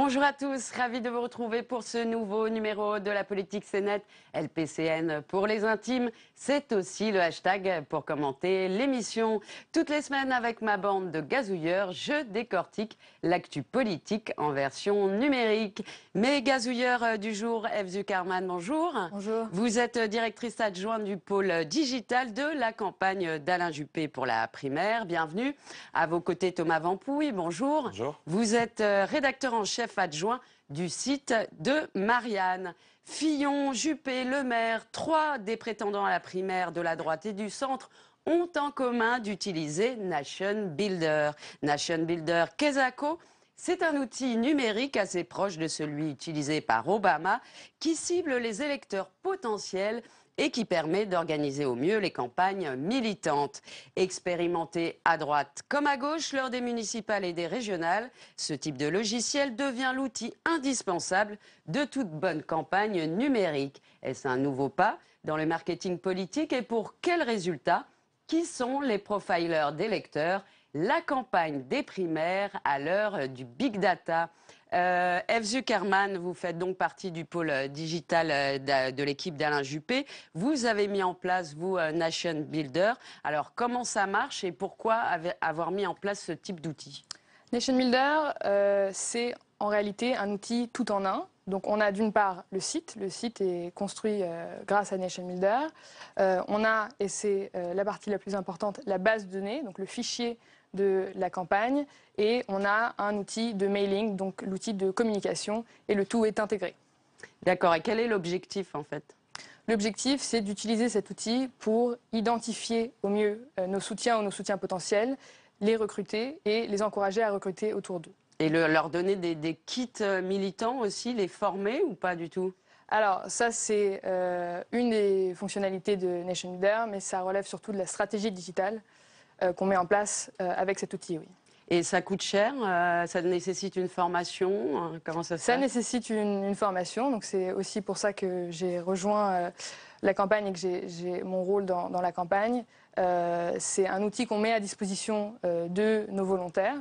Bonjour à tous, ravi de vous retrouver pour ce nouveau numéro de la politique CNET, LPCN pour les intimes. C'est aussi le hashtag pour commenter l'émission. Toutes les semaines avec ma bande de gazouilleurs, je décortique l'actu politique en version numérique. Mes gazouilleurs du jour, Evzu Karman, bonjour. Bonjour. Vous êtes directrice adjointe du pôle digital de la campagne d'Alain Juppé pour la primaire. Bienvenue. À vos côtés, Thomas Vampouille, bonjour. Bonjour. Vous êtes rédacteur en chef adjoint du site de Marianne. Fillon, Juppé, Le Maire, trois des prétendants à la primaire de la droite et du centre ont en commun d'utiliser Nation Builder. Nation Builder, Quesaco, c'est un outil numérique assez proche de celui utilisé par Obama qui cible les électeurs potentiels et qui permet d'organiser au mieux les campagnes militantes. Expérimenté à droite comme à gauche lors des municipales et des régionales, ce type de logiciel devient l'outil indispensable de toute bonne campagne numérique. Est-ce un nouveau pas dans le marketing politique et pour quels résultats? Qui sont les profilers d'électeurs? La campagne des primaires à l'heure du big data. Evzu Karman, vous faites donc partie du pôle digital de l'équipe d'Alain Juppé. Vous avez mis en place, vous, Nation Builder. Alors, comment ça marche et pourquoi avoir mis en place ce type d'outil? Nation Builder, c'est en réalité un outil tout en un. Donc on a d'une part le site est construit grâce à Nation Builder. On a, et c'est la partie la plus importante, la base de données, donc le fichier de la campagne, et on a un outil de mailing, donc l'outil de communication, et le tout est intégré. D'accord, et quel est l'objectif en fait? L'objectif, c'est d'utiliser cet outil pour identifier au mieux nos soutiens ou nos soutiens potentiels, les recruter et les encourager à recruter autour d'eux. Et leur donner des kits militants aussi, les former ou pas du tout? Alors ça, c'est une des fonctionnalités de Nation Builder, mais ça relève surtout de la stratégie digitale qu'on met en place avec cet outil, oui. Et ça coûte cher? Ça nécessite une formation? Comment ça se Ça passe? nécessite une formation, donc c'est aussi pour ça que j'ai rejoint la campagne et que j'ai mon rôle dans la campagne. C'est un outil qu'on met à disposition de nos volontaires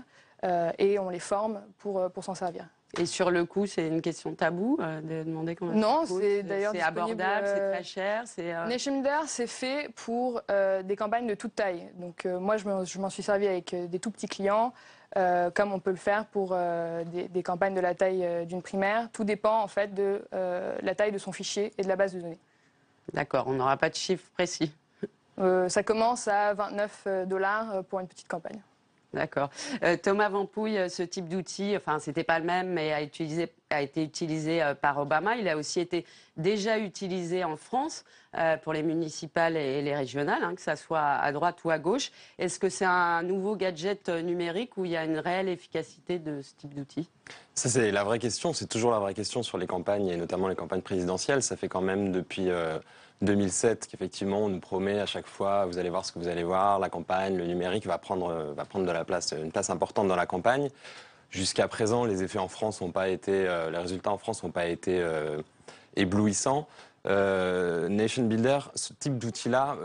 et on les forme pour s'en servir. Et sur le coût, c'est une question taboue de demander combien Non, ça coûte? c'est d'ailleurs C'est disponible, abordable, c'est très cher. Nation Builder, c'est fait pour des campagnes de toute taille. Donc moi, je m'en suis servi avec des tout petits clients, comme on peut le faire pour des campagnes de la taille d'une primaire. Tout dépend en fait de la taille de son fichier et de la base de données. D'accord, on n'aura pas de chiffre précis. Ça commence à 29 $ pour une petite campagne. D'accord. Thomas Vampouille, ce type d'outil, enfin, c'était pas le même, mais a été utilisé par Obama. Il a aussi été déjà utilisé en France pour les municipales et les régionales, hein, que ça soit à droite ou à gauche. Est-ce que c'est un nouveau gadget numérique où il y a une réelle efficacité de ce type d'outil? Ça, c'est la vraie question. C'est toujours la vraie question sur les campagnes, et notamment les campagnes présidentielles. Ça fait quand même depuis 2007 qu'effectivement, on nous promet à chaque fois, vous allez voir ce que vous allez voir, la campagne, le numérique va prendre de la place, une place importante dans la campagne. Jusqu'à présent, les effets en France n'ont pas été, les résultats en France n'ont pas été éblouissants. Nation Builder, ce type d'outil-là,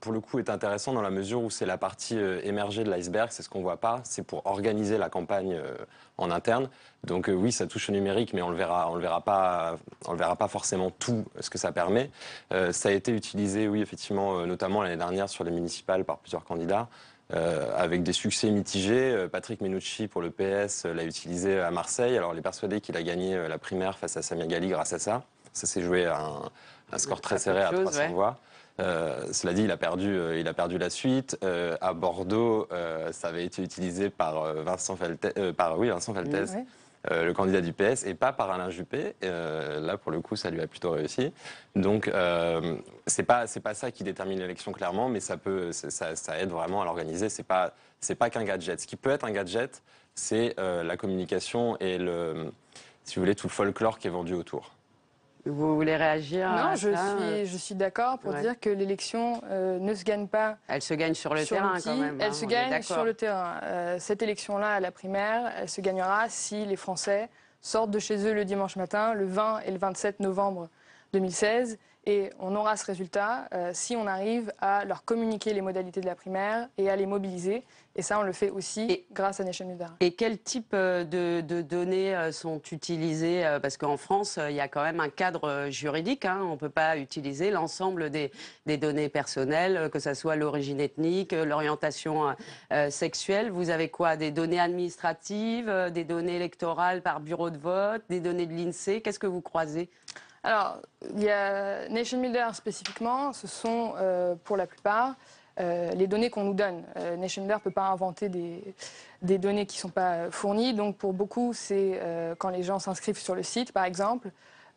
pour le coup, est intéressant dans la mesure où c'est la partie émergée de l'iceberg, c'est ce qu'on ne voit pas, c'est pour organiser la campagne en interne. Donc oui, ça touche au numérique, mais on le verra pas forcément tout ce que ça permet. Ça a été utilisé, oui, effectivement, notamment l'année dernière sur les municipales par plusieurs candidats. Avec des succès mitigés. Patrick Mennucci pour le PS l'a utilisé à Marseille. Alors, il est persuadé qu'il a gagné la primaire face à Samia Ghali grâce à ça. Ça s'est joué à un score très serré à 300 voix. Cela dit, il a perdu la suite. À Bordeaux, ça avait été utilisé par Vincent Feltès, le candidat du PS, et pas par Alain Juppé. Là, pour le coup, ça lui a plutôt réussi. Donc, c'est pas ça qui détermine l'élection clairement, mais ça aide vraiment à l'organiser. C'est pas qu'un gadget. Ce qui peut être un gadget, c'est la communication et si vous voulez, tout le folklore qui est vendu autour. Vous voulez réagir Non, à ça? je suis d'accord pour dire que l'élection ne se gagne pas. Elle se gagne sur le terrain quand même. Elle se gagne sur le terrain. Cette élection-là, à la primaire, elle se gagnera si les Français sortent de chez eux le dimanche matin, le 20 et le 27 novembre 2016, Et on aura ce résultat si on arrive à leur communiquer les modalités de la primaire et à les mobiliser. Et ça, on le fait aussi grâce à Nation Builder. Et quel type de données sont utilisées? Parce qu'en France, il y a quand même un cadre juridique. Hein. On ne peut pas utiliser l'ensemble des données personnelles, que ce soit l'origine ethnique, l'orientation sexuelle. Vous avez quoi? Des données administratives, des données électorales par bureau de vote, des données de l'INSEE? Qu'est-ce que vous croisez? Alors, il y a Nation Builder spécifiquement, ce sont pour la plupart les données qu'on nous donne. Nation Builder ne peut pas inventer des données qui ne sont pas fournies. Donc pour beaucoup, c'est quand les gens s'inscrivent sur le site, par exemple.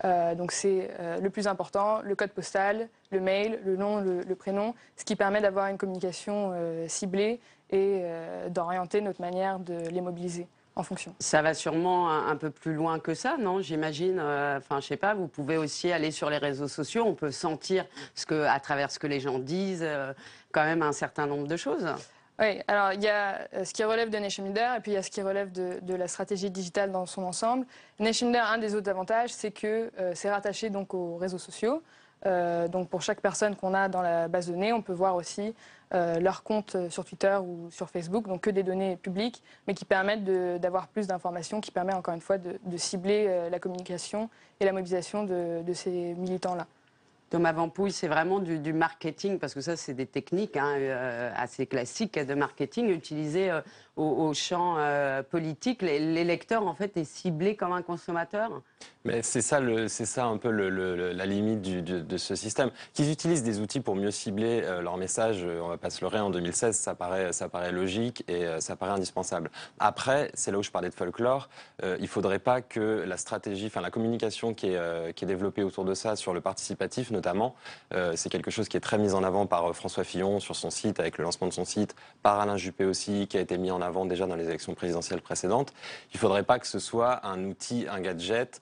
Donc c'est le plus important, le code postal, le mail, le nom, le prénom, ce qui permet d'avoir une communication ciblée et d'orienter notre manière de les mobiliser. En fonction. Ça va sûrement un peu plus loin que ça, non? J'imagine. Enfin, je sais pas. Vous pouvez aussi aller sur les réseaux sociaux. On peut sentir à travers ce que les gens disent, quand même un certain nombre de choses. Oui. Alors il y a ce qui relève de Nation Builder et puis il y a ce qui relève de la stratégie digitale dans son ensemble. Nation Builder, un des autres avantages, c'est que c'est rattaché donc aux réseaux sociaux. Donc pour chaque personne qu'on a dans la base de données, on peut voir aussi leur compte sur Twitter ou sur Facebook, donc que des données publiques, mais qui permettent d'avoir plus d'informations, qui permet encore une fois de cibler la communication et la mobilisation de ces militants-là. Thomas Vampouille, c'est vraiment du marketing, parce que ça, c'est des techniques assez classiques de marketing utilisées au champ politique. L'électeur, en fait, est ciblé comme un consommateur. Mais c'est ça un peu la limite de ce système. Qu'ils utilisent des outils pour mieux cibler leur message, on va pas se leurrer, en 2016, ça paraît logique et ça paraît indispensable. Après, c'est là où je parlais de folklore, il faudrait pas que la stratégie, enfin la communication qui est développée autour de ça, sur le participatif notamment, c'est quelque chose qui est très mis en avant par François Fillon sur son site, avec le lancement de son site, par Alain Juppé aussi, qui a été mis en avant déjà dans les élections présidentielles précédentes. Il faudrait pas que ce soit un outil, un gadget,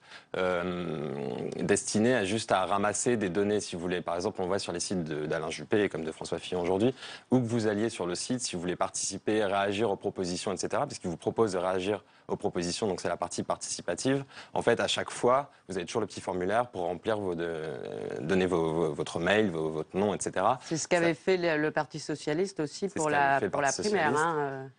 destiné à ramasser des données, si vous voulez. Par exemple, on voit sur les sites d'Alain Juppé, comme de François Fillon aujourd'hui, où que vous alliez sur le site, si vous voulez participer, réagir aux propositions, etc., parce qu'il vous propose de réagir aux propositions, donc c'est la partie participative. En fait, à chaque fois, vous avez toujours le petit formulaire pour remplir donner votre mail, votre nom, etc. C'est ce qu'avait fait le Parti socialiste aussi pour la primaire. Hein.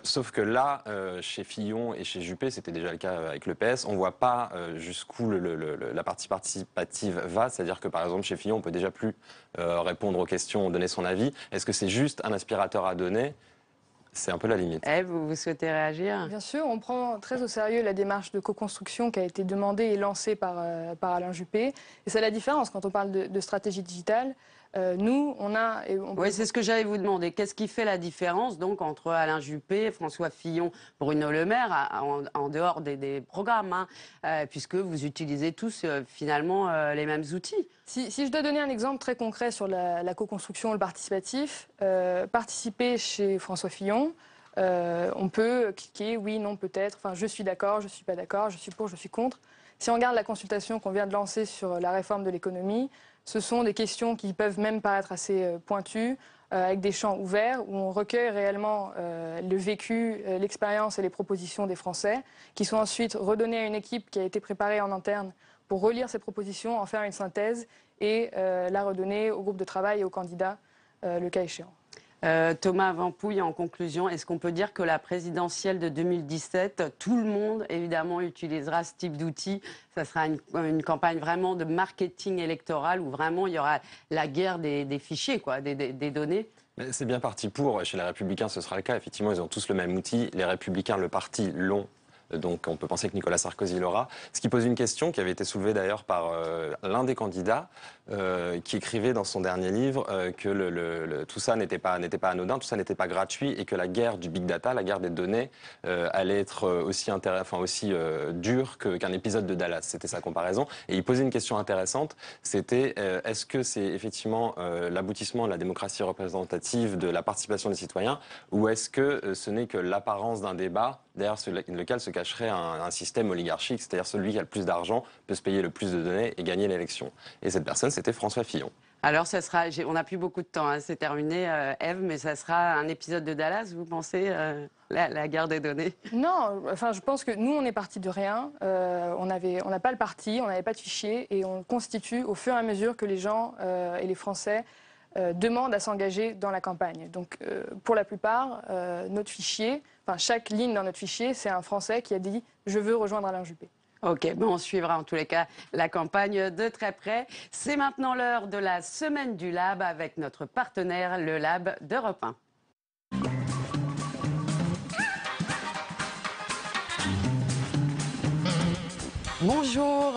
Sauf que là, chez Fillon et chez Juppé, c'était déjà le cas avec le PS, on ne voit pas jusqu'où la partie participative va. C'est-à-dire que, par exemple, chez Fillon, on ne peut déjà plus répondre aux questions, donner son avis. Est-ce que c'est juste un aspirateur à données? C'est un peu la limite. Vous souhaitez réagir? Bien sûr, on prend très au sérieux la démarche de co-construction qui a été demandée et lancée par Alain Juppé. Et c'est la différence quand on parle de stratégie digitale. Nous, on a... Oui, c'est ce que j'allais vous demander. Qu'est-ce qui fait la différence donc entre Alain Juppé, François Fillon, Bruno Le Maire, en dehors des programmes, hein, puisque vous utilisez tous finalement les mêmes outils? Si je dois donner un exemple très concret sur la co-construction, le participatif, participer chez François Fillon, on peut cliquer oui, non, peut-être, enfin je suis d'accord, je ne suis pas d'accord, je suis pour, je suis contre. Si on regarde la consultation qu'on vient de lancer sur la réforme de l'économie, ce sont des questions qui peuvent même paraître assez pointues, avec des champs ouverts, où on recueille réellement le vécu, l'expérience et les propositions des Français, qui sont ensuite redonnées à une équipe qui a été préparée en interne pour relire ces propositions, en faire une synthèse et la redonner au groupe de travail et aux candidats, le cas échéant. Thomas Vampouille, en conclusion, est-ce qu'on peut dire que la présidentielle de 2017, tout le monde, évidemment, utilisera ce type d'outils? Ça sera une campagne vraiment de marketing électoral où vraiment il y aura la guerre des fichiers, quoi, des données? C'est bien parti pour. Chez les Républicains, ce sera le cas. Effectivement, ils ont tous le même outil. Les Républicains, le parti, l'ont. Donc on peut penser que Nicolas Sarkozy l'aura. Ce qui pose une question qui avait été soulevée d'ailleurs par l'un des candidats qui écrivait dans son dernier livre que tout ça n'était pas anodin, tout ça n'était pas gratuit et que la guerre du big data, la guerre des données, allait être aussi dure qu'un épisode de Dallas. C'était sa comparaison. Et il posait une question intéressante, c'était est-ce que c'est effectivement l'aboutissement de la démocratie représentative, de la participation des citoyens, ou est-ce que ce n'est que l'apparence d'un débat derrière lequel se cacherait un système oligarchique, c'est-à-dire celui qui a le plus d'argent peut se payer le plus de données et gagner l'élection. Et cette personne, c'était François Fillon. Alors, on n'a plus beaucoup de temps, hein, c'est terminé, Ève, mais ça sera un épisode de Dallas, vous pensez, la guerre des données? Non, enfin, je pense que nous, on est parti de rien. On n'a pas le parti, on n'avait pas de fichier, et on constitue au fur et à mesure que les gens et les Français demandent à s'engager dans la campagne. Donc, pour la plupart, notre fichier, enfin, chaque ligne dans notre fichier, c'est un Français qui a dit « je veux rejoindre Alain Juppé ». Ok, bon, on suivra en tous les cas la campagne de très près. C'est maintenant l'heure de la semaine du Lab avec notre partenaire, le Lab d'Europe 1. Bonjour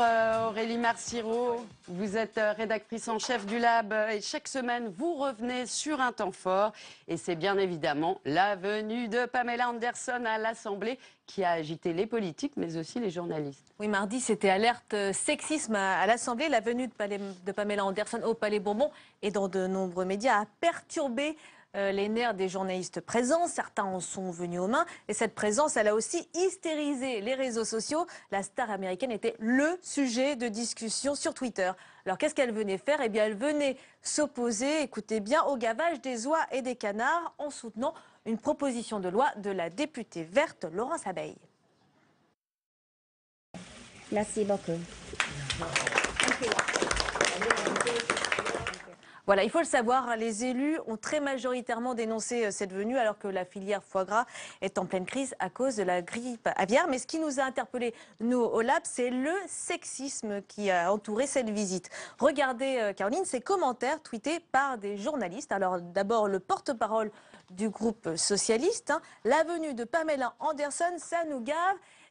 Aurélie Marciro, vous êtes rédactrice en chef du Lab et chaque semaine vous revenez sur un temps fort et c'est bien évidemment la venue de Pamela Anderson à l'Assemblée qui a agité les politiques mais aussi les journalistes. Oui, mardi c'était alerte sexisme à l'Assemblée. La venue de Pamela Anderson au Palais Bourbon et dans de nombreux médias a perturbé les nerfs des journalistes présents. Certains en sont venus aux mains. Et cette présence, elle a aussi hystérisé les réseaux sociaux. La star américaine était le sujet de discussion sur Twitter. Alors qu'est-ce qu'elle venait faire? Eh bien, elle venait s'opposer, écoutez bien, au gavage des oies et des canards en soutenant une proposition de loi de la députée verte Laurence Abeille. Merci beaucoup. Voilà, il faut le savoir, les élus ont très majoritairement dénoncé cette venue alors que la filière foie gras est en pleine crise à cause de la grippe aviaire. Mais ce qui nous a interpellés, nous, au Lab, c'est le sexisme qui a entouré cette visite. Regardez, Caroline, ces commentaires tweetés par des journalistes. Alors d'abord, le porte-parole du groupe socialiste, hein, la venue de Pamela Anderson, ça nous gave.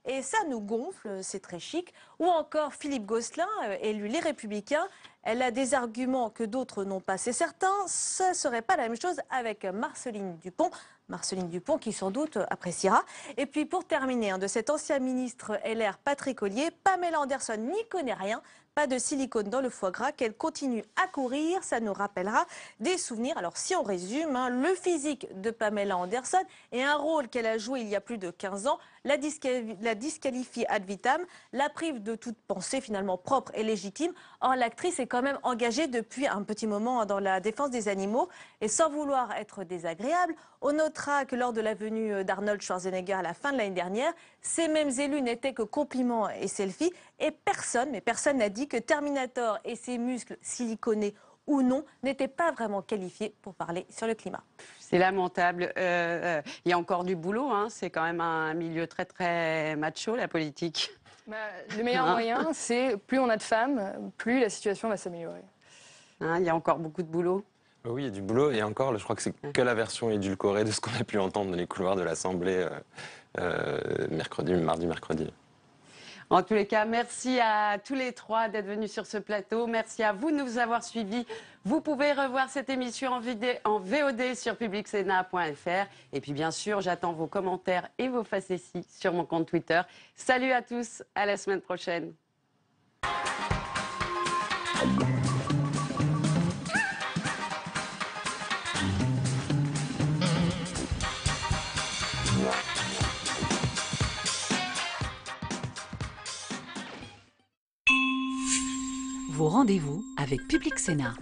Et ça nous gonfle, c'est très chic. Ou encore Philippe Gosselin, élu Les Républicains. Elle a des arguments que d'autres n'ont pas, c'est certain. Ce ne serait pas la même chose avec Marceline Dupont. Marceline Dupont qui sans doute appréciera. Et puis pour terminer, hein, de cet ancien ministre LR Patrick Ollier, Pamela Anderson n'y connaît rien. Pas de silicone dans le foie gras, qu'elle continue à courir, ça nous rappellera des souvenirs. Alors si on résume, hein, le physique de Pamela Anderson et un rôle qu'elle a joué il y a plus de 15 ans, la disqualifie ad vitam, la prive de toute pensée finalement propre et légitime. Or l'actrice est quand même engagée depuis un petit moment dans la défense des animaux. Et sans vouloir être désagréable, on notera que lors de la venue d'Arnold Schwarzenegger à la fin de l'année dernière, ces mêmes élus n'étaient que compliments et selfies. Et personne n'a dit que Terminator et ses muscles siliconés ou non n'étaient pas vraiment qualifiés pour parler sur le climat. C'est lamentable. Il y a encore du boulot, hein. C'est quand même un milieu très très macho, la politique. Bah, le meilleur moyen, c'est plus on a de femmes, plus la situation va s'améliorer. Hein, il y a encore beaucoup de boulot. Oui, il y a du boulot et encore, je crois que c'est que la version édulcorée de ce qu'on a pu entendre dans les couloirs de l'Assemblée mardi, mercredi. En tous les cas, merci à tous les trois d'être venus sur ce plateau. Merci à vous de nous avoir suivis. Vous pouvez revoir cette émission en VOD sur publicsena.fr. Et puis bien sûr, j'attends vos commentaires et vos facéties sur mon compte Twitter. Salut à tous, à la semaine prochaine. Vos rendez-vous avec Public Sénat.